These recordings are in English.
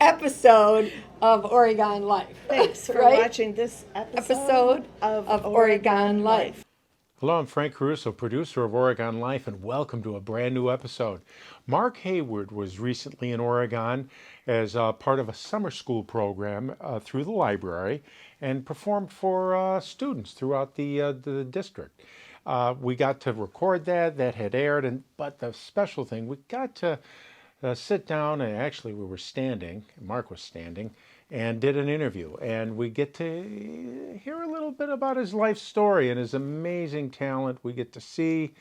episode of Oregon Life. Thanks for Right? watching this episode of Oregon Life. Hello, I'm Frank Caruso, producer of Oregon Life, and welcome to a brand new episode. Mark Hayward was recently in Oregon as part of a summer school program through the library and performed for students throughout the district. We got to record that had aired, but the special thing, we got to sit down, and actually we were standing, Mark was standing, and did an interview. And we get to hear a little bit about his life story and his amazing talent. We get to see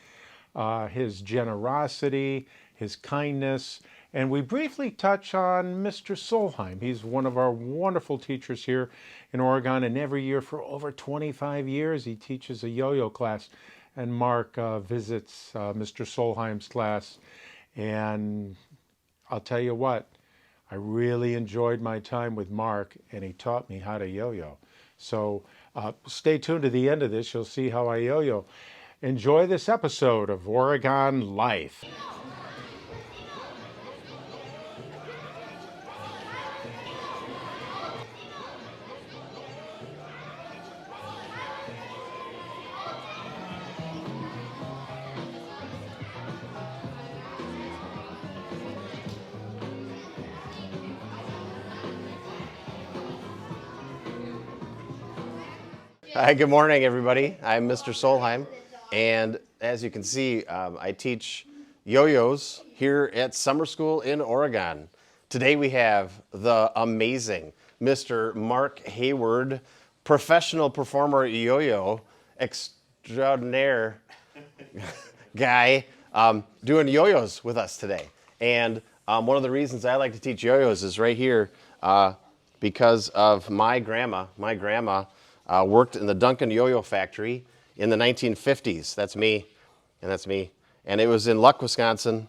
his generosity, his kindness, and we briefly touch on Mr. Solheim. He's one of our wonderful teachers here in Oregon, and every year for over 25 years he teaches a yo-yo class. And Mark visits Mr. Solheim's class, and I'll tell you what, I really enjoyed my time with Mark, and he taught me how to yo-yo. So stay tuned to the end of this. You'll see how I yo-yo. Enjoy this episode of Oregon Life. Hi, good morning, everybody. I'm Mr. Solheim, and as you can see, I teach yo-yos here at summer school in Oregon. Today we have the amazing Mr. Mark Hayward, professional performer yo-yo extraordinaire guy, doing yo-yos with us today. And one of the reasons I like to teach yo-yos is right here because of my grandma. My grandma worked in the Duncan Yo-Yo factory in the 1950s. That's me, and that's me. And it was in Luck, Wisconsin.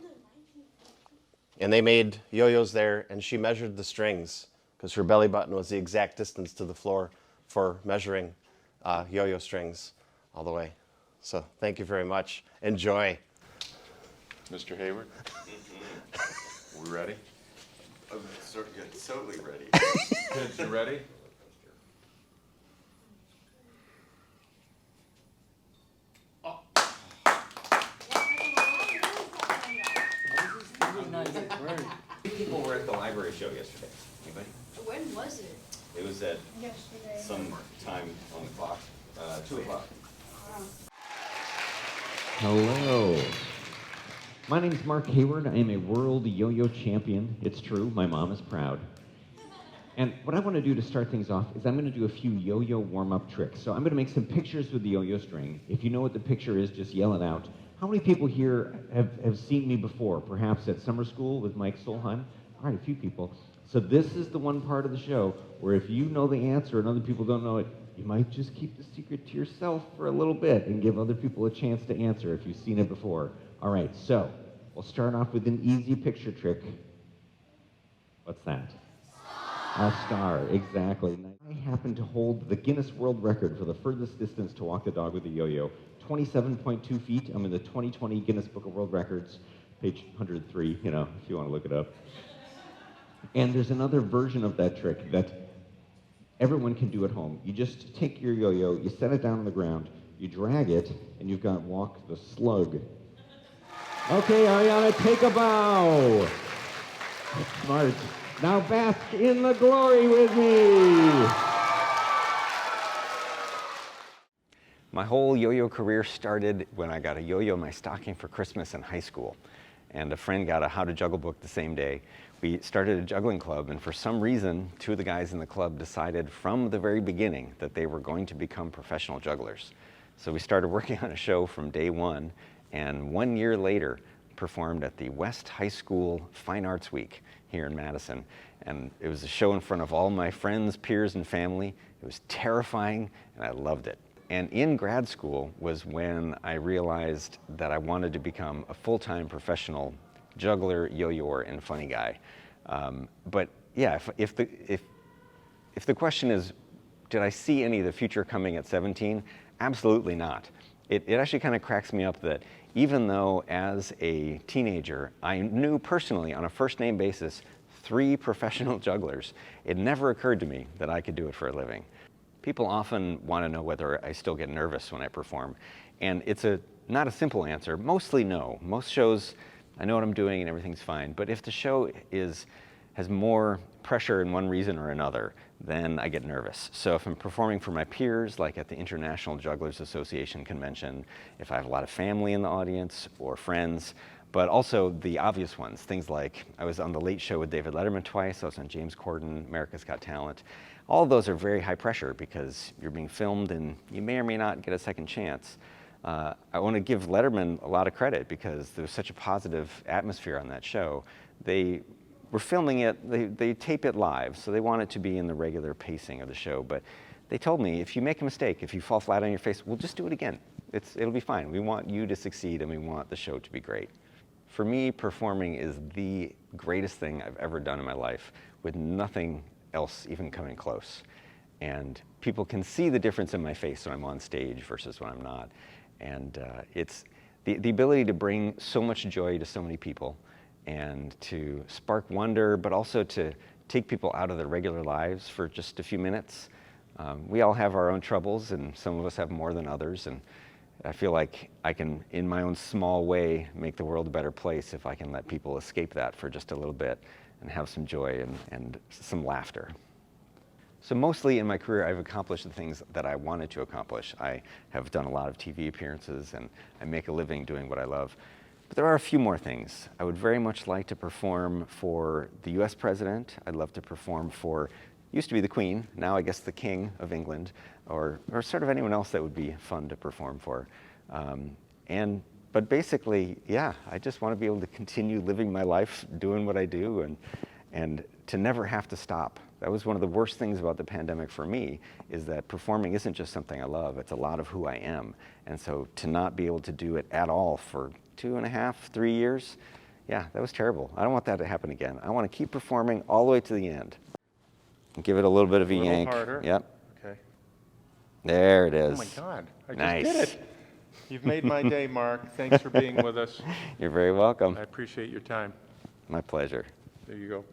And they made yo-yos there, and she measured the strings because her belly button was the exact distance to the floor for measuring yo-yo strings all the way. So thank you very much. Enjoy. Mr. Hayward, we ready? Totally ready. Kids, you ready? People were at the library show yesterday. Anybody? When was it? It was at Yesterday. some time on the clock, 2 o'clock. Hello. My name's Mark Hayward. I am a world yo-yo champion. It's true. My mom is proud. And what I want to do to start things off is I'm going to do a few yo-yo warm-up tricks. So I'm going to make some pictures with the yo-yo string. If you know what the picture is, just yell it out. How many people here have seen me before, perhaps at summer school with Mike Solheim? All right, a few people. So this is the one part of the show where if you know the answer and other people don't know it, you might just keep the secret to yourself for a little bit and give other people a chance to answer if you've seen it before. All right, so we'll start off with an easy picture trick. What's that? A star, exactly. I happen to hold the Guinness World Record for the furthest distance to walk the dog with a yo-yo. 27.2 feet. I'm in the 2020 Guinness Book of World Records, page 103, if you want to look it up. And there's another version of that trick that everyone can do at home. You just take your yo-yo, you set it down on the ground, you drag it, and you've got walk the slug. Okay, Ariana, take a bow. That's smart. Now bask in the glory with me. My whole yo-yo career started when I got a yo-yo in my stocking for Christmas in high school. And a friend got a How to Juggle book the same day. We started a juggling club, and for some reason, two of the guys in the club decided from the very beginning that they were going to become professional jugglers. So we started working on a show from day one, and 1 year later, performed at the West High School Fine Arts Week here in Madison. And it was a show in front of all my friends, peers, and family. It was terrifying, and I loved it. And in grad school was when I realized that I wanted to become a full-time professional juggler, yo-yoer, and funny guy. But yeah, if the question is, did I see any of the future coming at 17? Absolutely not. It actually kind of cracks me up that even though as a teenager I knew personally on a first name basis 3 professional jugglers. It never occurred to me that I could do it for a living. People often want to know whether I still get nervous when I perform, and it's not a simple answer. Mostly no. Most shows, I know what I'm doing and everything's fine, but if the show has more pressure in one reason or another, then I get nervous. So if I'm performing for my peers, like at the International Jugglers Association convention, if I have a lot of family in the audience or friends, but also the obvious ones, things like I was on The Late Show with David Letterman twice, I was on James Corden, America's Got Talent. All of those are very high pressure because you're being filmed and you may or may not get a second chance. I want to give Letterman a lot of credit because there was such a positive atmosphere on that show. They were filming it, they tape it live, so they want it to be in the regular pacing of the show, but they told me, if you make a mistake, if you fall flat on your face, we'll just do it again. It'll be fine. We want you to succeed and we want the show to be great. For me, performing is the greatest thing I've ever done in my life, with nothing else even coming close. And people can see the difference in my face when I'm on stage versus when I'm not. And it's the ability to bring so much joy to so many people and to spark wonder, but also to take people out of their regular lives for just a few minutes. We all have our own troubles, and some of us have more than others. And I feel like I can, in my own small way, make the world a better place if I can let people escape that for just a little bit and have some joy and some laughter. So mostly in my career, I've accomplished the things that I wanted to accomplish. I have done a lot of TV appearances, and I make a living doing what I love. But there are a few more things. I would very much like to perform for the US President. I'd love to perform for, used to be the Queen, now I guess the King of England, or sort of anyone else that would be fun to perform for. But basically, yeah, I just want to be able to continue living my life, doing what I do, and to never have to stop. That was one of the worst things about the pandemic for me, is that performing isn't just something I love, it's a lot of who I am. And so to not be able to do it at all for 2.5, 3 years, yeah, that was terrible. I don't want that to happen again. I want to keep performing all the way to the end. Give it a little bit of a yank. Harder. Yep. Okay. There it Oh is. my God, I Nice. just did it. You've made my day, Mark. Thanks for being with us. You're very welcome. I appreciate your time. My pleasure. There you go.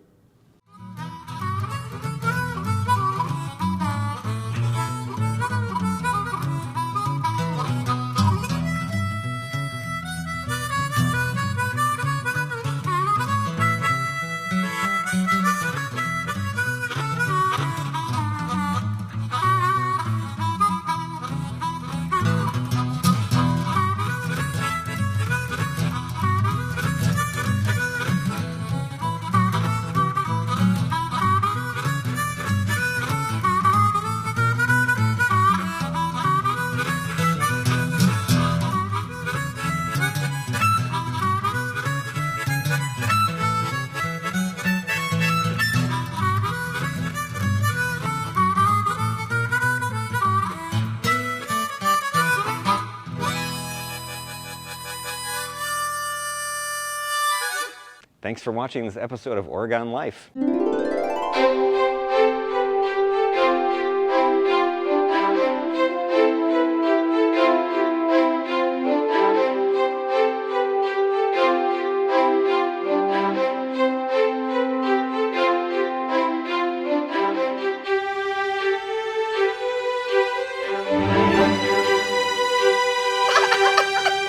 Thanks for watching this episode of Oregon Life.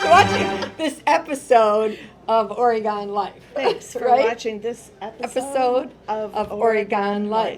Watching this episode of Oregon Life. Thanks for Right? watching this episode Episode of Oregon Life.